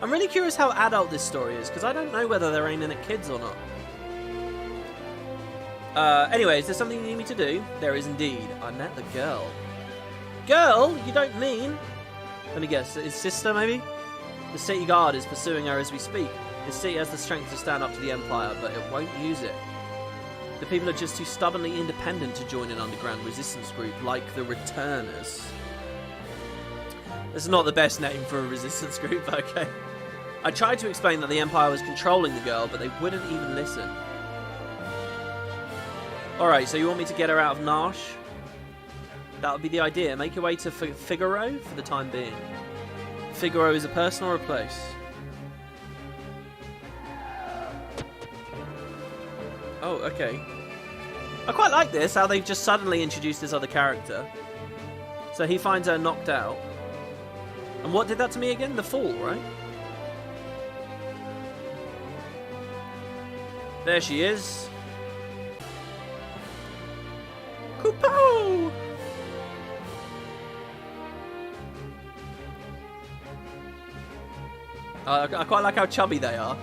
I'm really curious how adult this story is, because I don't know whether they're aiming at kids or not. Anyways, there's something you need me to do? There is indeed. I met the girl. Girl? You don't mean? Let me guess, his sister maybe? The city guard is pursuing her as we speak. The city has the strength to stand up to the Empire, but it won't use it. The people are just too stubbornly independent to join an underground resistance group like the Returners. It's not the best name for a resistance group, okay. I tried to explain that the Empire was controlling the girl, but they wouldn't even listen. Alright, so you want me to get her out of Nash? That would be the idea. Make your way to Figaro for the time being. Figaro is a person or a place? Oh, okay. I quite like this, how they've just suddenly introduced this other character. So he finds her knocked out. And what did that to me again? The fall, right? There she is. Kupo! I quite like how chubby they are.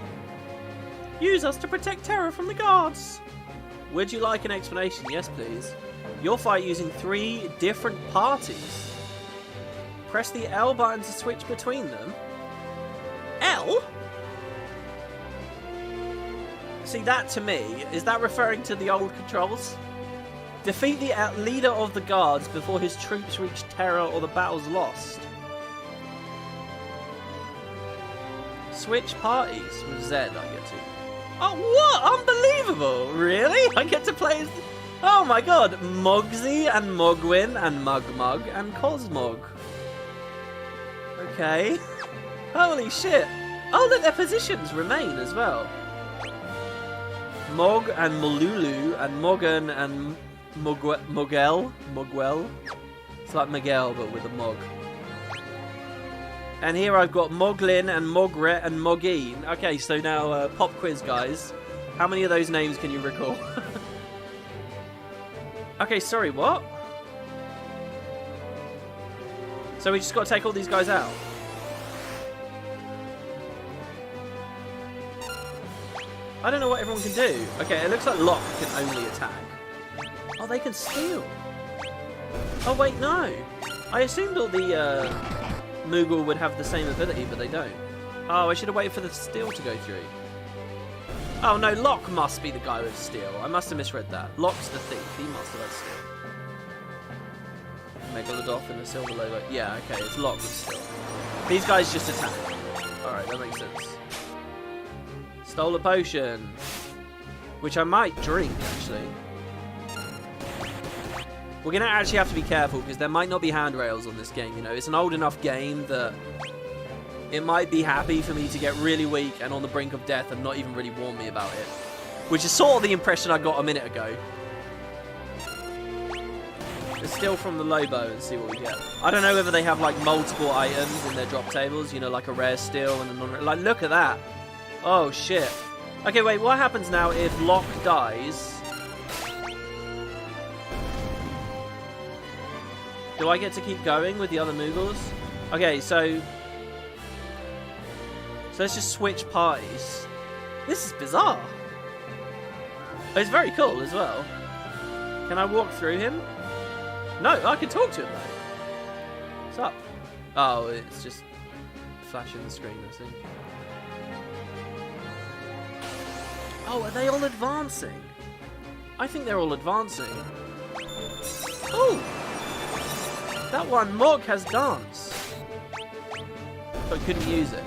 Use us to protect Terra from the guards. Would you like an explanation? Yes, please. You'll fight using 3 different parties. Press the L button to switch between them. L? See, that to me, is that referring to the old controls? Defeat the leader of the guards before his troops reach Terra or the battle's lost. Switch parties with Z, I get to. Oh, what? Unbelievable! Really? I get to play as... Oh my god! Mogsy and Mogwin and Mugmug and Cosmog. Okay. Holy shit. Oh, look, their positions remain as well. Mog and Molulu and Mogan and Mogel. It's like Miguel, but with a Mog. And here I've got Moglin and Mogret and Mogine. Okay, so now pop quiz, guys. How many of those names can you recall? Okay, sorry, what? So we just got to take all these guys out? I don't know what everyone can do. Okay, it looks like Locke can only attack. Oh, they can steal. Oh, wait, no. I assumed all the Moogle would have the same ability, but they don't. Oh, I should have waited for the steal to go through. Oh, no, Locke must be the guy with steal. I must have misread that. Locke's the thief. He must have had steal. Megalodoff and the silver logo. Yeah, okay, it's Locke with steal. These guys just attack. Alright, that makes sense. Stole a potion. Which I might drink, actually. We're going to actually have to be careful, because there might not be handrails on this game, you know. It's an old enough game that it might be happy for me to get really weak and on the brink of death and not even really warn me about it. Which is sort of the impression I got a minute ago. Let's steal from the Lobo and see what we get. I don't know whether they have, like, multiple items in their drop tables, you know, like a rare steal and a non-rare. Like, look at that. Oh, shit. Okay, wait, what happens now if Locke dies? Do I get to keep going with the other Moogles? Okay, so let's just switch parties. This is bizarre. Oh, it's very cool as well. Can I walk through him? No, I can talk to him though. What's up? Oh, it's just flashing the screen, I think. Oh, are they all advancing? I think they're all advancing. Oh! That one Mog has dance. But couldn't use it.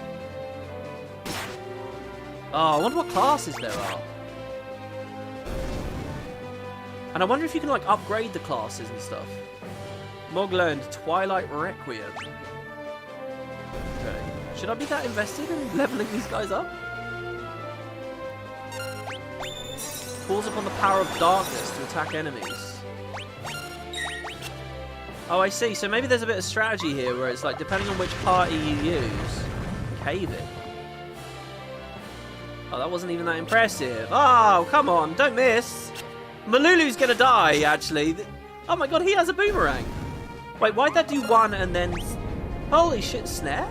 Oh, I wonder what classes there are. And I wonder if you can, like, upgrade the classes and stuff. Moogle learned Twilight Requiem. Okay. Should I be that invested in leveling these guys up? Calls upon the power of darkness to attack enemies. Oh, I see. So maybe there's a bit of strategy here where it's like, depending on which party you use, cave it. Oh, that wasn't even that impressive. Oh, come on. Don't miss. Malulu's gonna die, actually. Oh my god, he has a boomerang. Wait, why'd that do one and then... Holy shit, snare?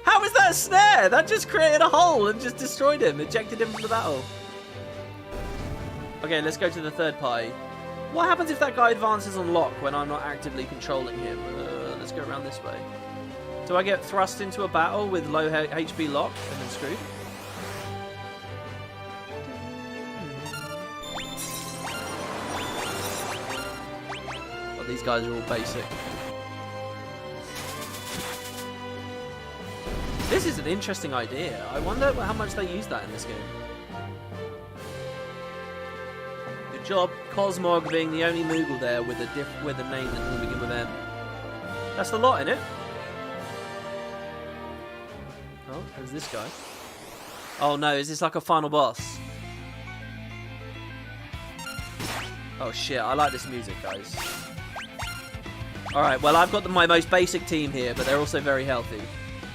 How is that a snare? That just created a hole and just destroyed him, ejected him from the battle. Okay, let's go to the third party. What happens if that guy advances on lock when I'm not actively controlling him? Let's go around this way. Do I get thrust into a battle with low HP lock and then screwed? Oh, these guys are all basic. This is an interesting idea. I wonder how much they use that in this game. Good job, Cosmog being the only Moogle there with a name that doesn't begin with M. That's the lot in it. Oh, there's this guy. Oh no, is this like a final boss? Oh shit, I like this music, guys. Alright, well I've got my most basic team here, but they're also very healthy.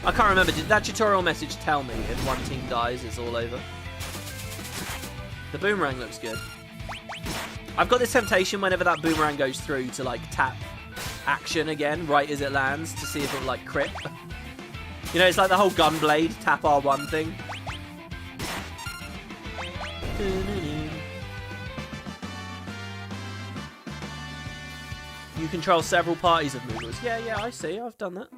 I can't remember, did that tutorial message tell me if one team dies, it's all over? The boomerang looks good. I've got this temptation whenever that boomerang goes through to like tap action again right as it lands to see if it will like crit. You know, it's like the whole Gunblade tap R1 thing. You control several parties of Moogles. Yeah, I see. I've done that.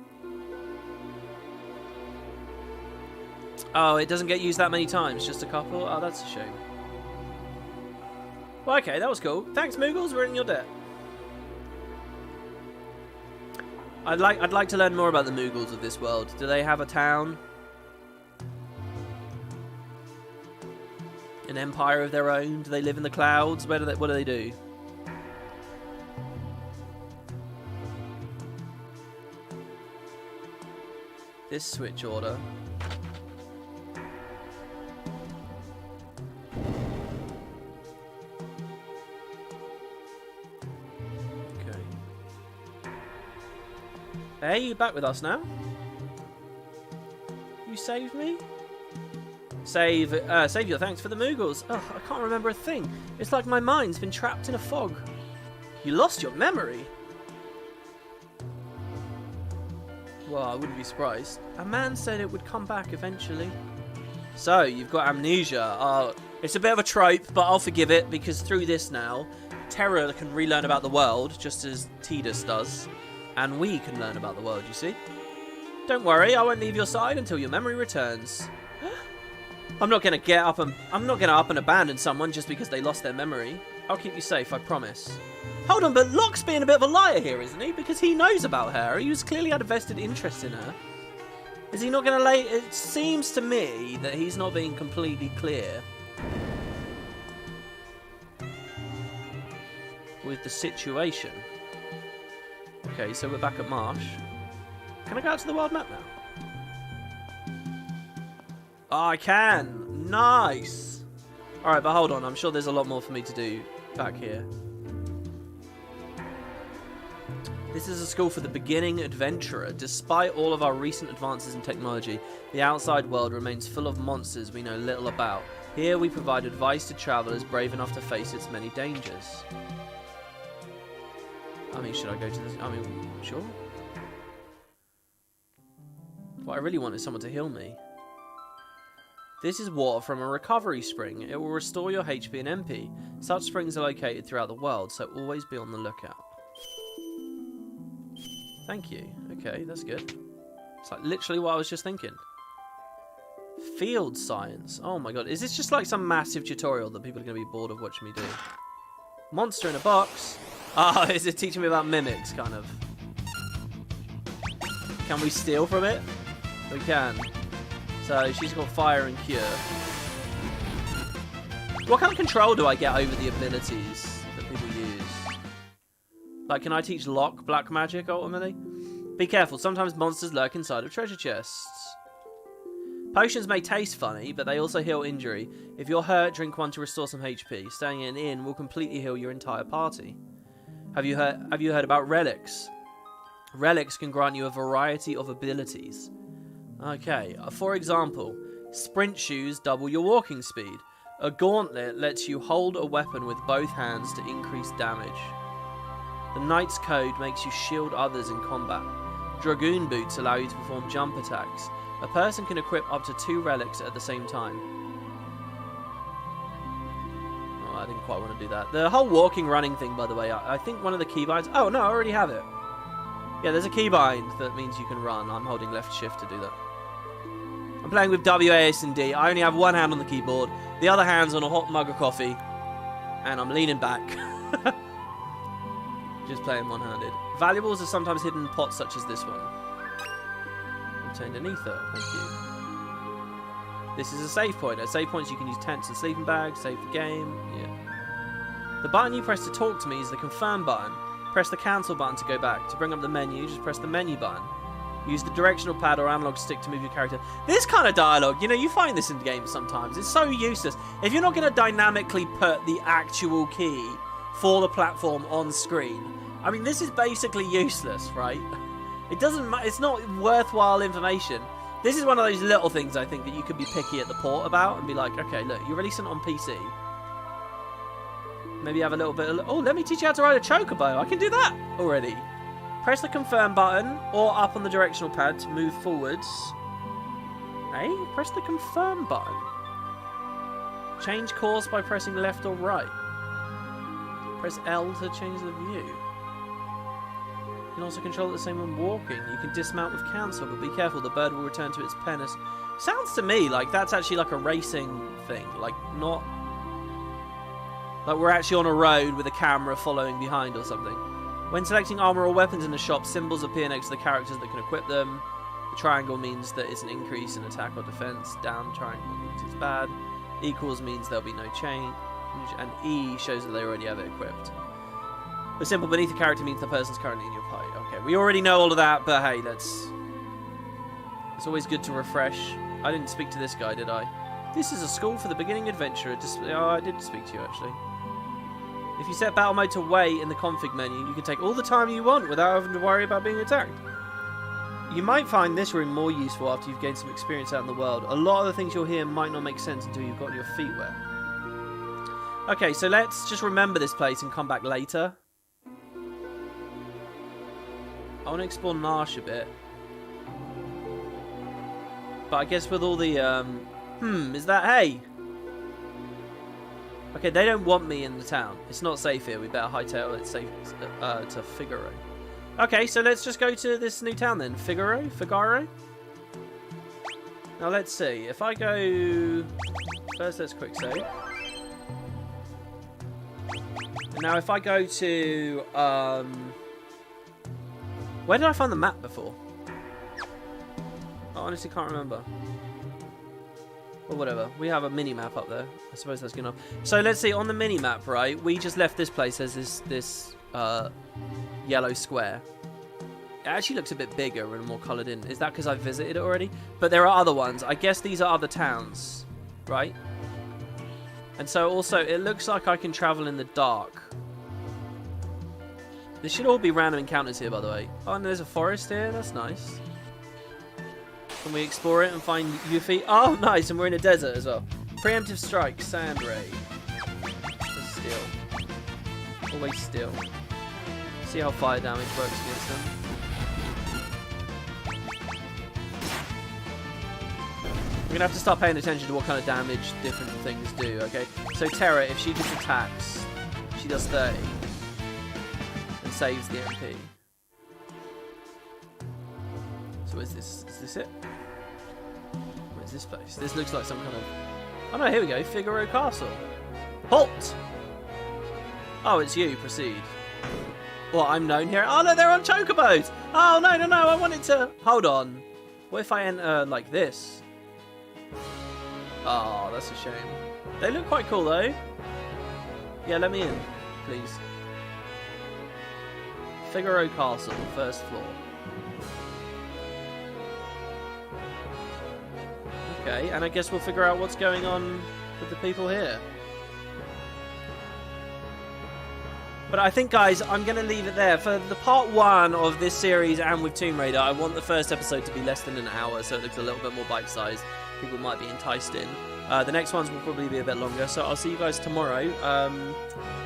Oh, it doesn't get used that many times. Just a couple? Oh, that's a shame. Well, okay, that was cool. Thanks, Moogles. We're in your debt. I'd like to learn more about the Moogles of this world. Do they have a town? An empire of their own? Do they live in the clouds? What do they do? This switch order. Hey, you back with us now? You saved me? Save your thanks for the Moogles. Oh, I can't remember a thing. It's like my mind's been trapped in a fog. You lost your memory? Well, I wouldn't be surprised. A man said it would come back eventually. So, you've got amnesia. Oh, it's a bit of a trope, but I'll forgive it, because through this now, Terra can relearn about the world, just as Tidus does. And we can learn about the world, you see? Don't worry, I won't leave your side until your memory returns. I'm not gonna up and abandon someone just because they lost their memory. I'll keep you safe, I promise. Hold on, but Locke's being a bit of a liar here, isn't he? Because he knows about her. He was clearly had a vested interest in her. Is he not gonna It seems to me that he's not being completely clear with the situation. Okay, so we're back at Marsh. Can I go out to the world map now? Oh, I can! Nice! Alright, but hold on. I'm sure there's a lot more for me to do back here. This is a school for the beginning adventurer. Despite all of our recent advances in technology, the outside world remains full of monsters we know little about. Here we provide advice to travelers brave enough to face its many dangers. I mean, should I go to this? I mean, sure. What I really want is someone to heal me. This is water from a recovery spring. It will restore your HP and MP. Such springs are located throughout the world, so always be on the lookout. Thank you. Okay, that's good. It's like literally what I was just thinking. Field science. Oh my god. Is this just like some massive tutorial that people are going to be bored of watching me do? Monster in a box. Oh, is it teaching me about mimics, kind of? Can we steal from it? We can. So she's got fire and cure. What kind of control do I get over the abilities that people use? Like, can I teach Locke black magic, ultimately? Be careful, sometimes monsters lurk inside of treasure chests. Potions may taste funny, but they also heal injury. If you're hurt, drink one to restore some HP. Staying in an inn will completely heal your entire party. Have you heard about relics? Relics can grant you a variety of abilities. Okay, for example, sprint shoes double your walking speed. A gauntlet lets you hold a weapon with both hands to increase damage. The Knight's Code makes you shield others in combat. Dragoon boots allow you to perform jump attacks. A person can equip up to 2 relics at the same time. Oh, I didn't quite want to do that. The whole walking, running thing, by the way, I think one of the keybinds... Oh, no, I already have it. Yeah, there's a keybind that means you can run. I'm holding left shift to do that. I'm playing with W, A, S, and D. I only have one hand on the keyboard. The other hand's on a hot mug of coffee. And I'm leaning back. Just playing one-handed. Valuables are sometimes hidden in pots such as this one. Obtained an ether, thank you. This is a save point. At save points you can use tents and sleeping bags, save the game, yeah. The button you press to talk to me is the confirm button. Press the cancel button to go back. To bring up the menu, just press the menu button. Use the directional pad or analog stick to move your character. This kind of dialogue, you know, you find this in games sometimes. It's so useless. If you're not going to dynamically put the actual key for the platform on screen, I mean, this is basically useless, right? It doesn't. It's not worthwhile information. This is one of those little things I think that you could be picky at the port about and be like, okay, look, you're releasing it on PC. Maybe have a little bit of... Oh, let me teach you how to ride a chocobo. I can do that already. Press the confirm button or up on the directional pad to move forwards. Hey, press the confirm button. Change course by pressing left or right. Press L to change the view. You can also control it the same when walking. You can dismount with cancel, but be careful, the bird will return to its penis. Sounds to me like that's actually like a racing thing. Like, not... Like we're actually on a road with a camera following behind or something. When selecting armor or weapons in the shop, symbols appear next to the characters that can equip them. The triangle means that it's an increase in attack or defense. Down triangle means it's bad. Equals means there'll be no change. And E shows that they already have it equipped. The symbol beneath the character means the person's currently in your party. Okay, we already know all of that, but hey, it's always good to refresh. I didn't speak to this guy, did I? This is a school for the beginning adventurer. Oh, I did speak to you, actually. If you set battle mode to wait in the config menu, you can take all the time you want without having to worry about being attacked. You might find this room more useful after you've gained some experience out in the world. A lot of the things you'll hear might not make sense until you've gotten your feet wet. Okay, so let's just remember this place and come back later. I want to explore Nash a bit. But I guess with all the, is that... Hey! Okay, they don't want me in the town. It's not safe here. We better hightail it safe to Figaro. Okay, so let's just go to this new town then. Figaro? Now let's see. If I go... First, let's quick save. Now if I go to... Where did I find the map before? I honestly can't remember. Or whatever. We have a mini-map up there. I suppose that's good enough. So let's see, on the mini-map, right, we just left this place as this yellow square. It actually looks a bit bigger and more coloured in. Is that because I visited it already? But there are other ones. I guess these are other towns, right? And so also, it looks like I can travel in the dark. There should all be random encounters here, by the way. Oh, and there's a forest here. That's nice. Can we explore it and find Yuffie? Oh, nice. And we're in a desert as well. Preemptive strike. Sand ray. Steel. Always steel. See how fire damage works against them. We're going to have to start paying attention to what kind of damage different things do, okay? So Terra, if she just attacks, she does 30. And saves the MP. So is this it? Where's this place? This looks like some kind of... Oh no, here we go. Figaro Castle. Halt! Oh, it's you. Proceed. Well, I'm known here. Oh no, they're on chocobos! Oh no, I wanted to... Hold on. What if I enter like this? Oh, that's a shame. They look quite cool, though. Yeah, let me in, please. Figaro Castle, first floor. Okay, and I guess we'll figure out what's going on with the people here. But I think, guys, I'm going to leave it there. For the part 1 of this series and with Tomb Raider, I want the first episode to be less than an hour, so it looks a little bit more bite-sized. People might be enticed in. The next ones will probably be a bit longer, so I'll see you guys tomorrow.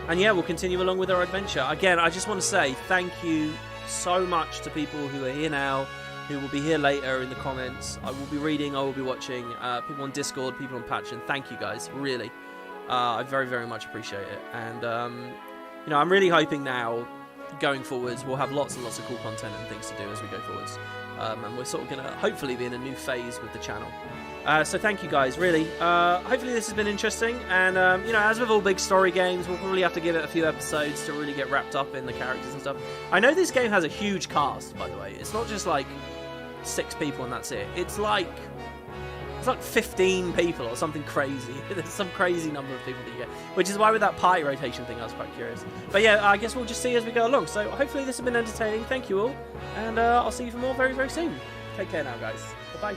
And yeah, we'll continue along with our adventure. Again, I just want to say thank you so much to people who are here now, who will be here later in the comments. I will be reading, I will be watching. People on Discord, people on Patreon. Thank you, guys, really. I very, very much appreciate it. And, you know, I'm really hoping now, going forwards, we'll have lots and lots of cool content and things to do as we go forwards. And we're sort of going to hopefully be in a new phase with the channel. So thank you guys, really. Hopefully this has been interesting, and you know, as with all big story games, we'll probably have to give it a few episodes to really get wrapped up in the characters and stuff. I know this game has a huge cast, by the way. It's not just like 6 people and that's it. It's like 15 people or something crazy. There's some crazy number of people that you get, which is why with that party rotation thing I was quite curious. But yeah, I guess we'll just see as we go along. So hopefully this has been entertaining. Thank you all, and I'll see you for more very, very soon. Take care now, guys. Bye-bye.